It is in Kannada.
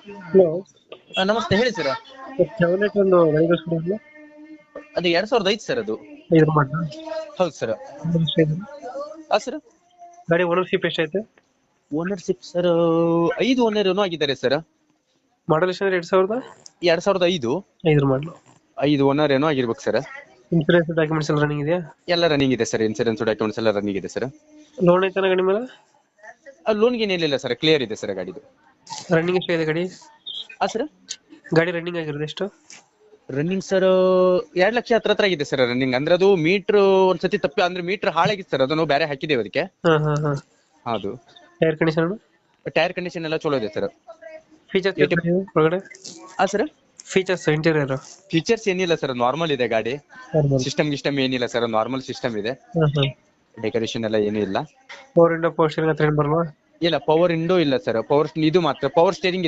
ಹಲೋ. ನಮಸ್ತೆ, ಹೇಳಿ ಸರ್. ಚಾವ್ಲೆಟ್ ಒಂದು ಗಾಡಿ ಕಳಿಸ್ಕೊಡಿರಲ್ಲ. ಅದು 2005 ಸರ್ ಅದು. ಐದು ಮಾಡಲ. ಹೌದು ಸರ್. ಸರ್ ಗಾಡಿ ಓನರ್ಶಿಪ್ ಎಷ್ಟೈತೆ? ಓನರ್ಶಿಪ್ ಸರ್ 5 ಓನರ್ ಏನೋ ಆಗಿದ್ದಾರೆ ಸರ್. ಮಾಡಲ್ ಎಷ್ಟು? 2005. 2005. 5 ಮಾಡಲು. 5 ಓನರ್ ಏನೋ ಆಗಿರ್ಬೇಕು ಸರ್. ಇನ್ಸೂರೆನ್ಸ್ ಡಾಕ್ಯುಮೆಂಟ್ಸ್ ಎಲ್ಲ ರನ್ನಿಂಗ್ ಇದೆಯಾ? ಎಲ್ಲ ರನ್ನಿಂಗ್ ಇದೆ ಸರ್. ಇನ್ಸೂರೆನ್ಸ್ ಡಾಕ್ಯುಮೆಂಟ್ಸ್ ಎಲ್ಲ ರನ್ನಿಂಗ್ ಇದೆ ಸರ್. ಲೋನ್ ಐತನ ಗಾಡಿ ಮೇಲೆ? ಲೋನ್ಗೆ ಏನಿಲ್ಲ ಸರ್, ಕ್ಲಿಯರ್ ಇದೆ ಸರ್ ಗಾಡಿದು. ರನ್ನಿಂಗ್ ಎಷ್ಟಾಗಿದೆ ಗಾಡಿ? ಸರ್ ಗಾಡಿ ರನ್ನಿಂಗ್ ಆಗಿರೋದು ಎಷ್ಟು? ರನ್ನಿಂಗ್ ಸರ್ 2 ಲಕ್ಷ ಹತ್ರ ಆಗಿದೆ ಸರ್ ರನ್ನಿಂಗ್. ಅಂದ್ರೆ ಅದು ಮೀಟರ್ ಒಂದ್ಸತಿ ತಪ್ಪಿ, ಅಂದ್ರೆ ಮೀಟರ್ ಹಾಳಾಗಿತ್ತು ಸರ್, ಅದನ್ನು ಬೇರೆ ಹಾಕಿದ್ದೇವೆ ಅದಕ್ಕೆ. ಹಾ. ಅದು ಟೈರ್ ಕಂಡೀಷನ್? ಟೈರ್ ಕಂಡೀಷನ್ ಎಲ್ಲ ಚಲೋ ಇದೆ ಸರ್. ಫೀಚರ್ಸ್ ಒಳಗಡೆ? Sir features interior? ಫೀಚರ್ಸ್ ಏನಿಲ್ಲ ಸರ್, ನಾರ್ಮಲ್ ಇದೆ ಗಾಡಿ. ಸಿಸ್ಟಮ್ ಏನಿಲ್ಲ ಸರ್, ನಾರ್ಮಲ್ ಸಿಸ್ಟಮ್ ಇದೆ. ಡೆಕೋರೇಷನ್ ಎಲ್ಲ ಏನೂ ಇಲ್ಲ. ಫೋರ್ ಇಂಡೋ ಪವರ್ ಸ್ಟೀರಿಂಗ್ ಹತ್ರ ಏನು ಬರಲ್ವಾ? ಇಲ್ಲ, ಪವರ್ ವಿಂಡೋ ಇಲ್ಲ ಸರ್. ಇದು ಮಾತ್ರ ಪವರ್ ಸ್ಟೇರಿಂಗ್ ಇದೆ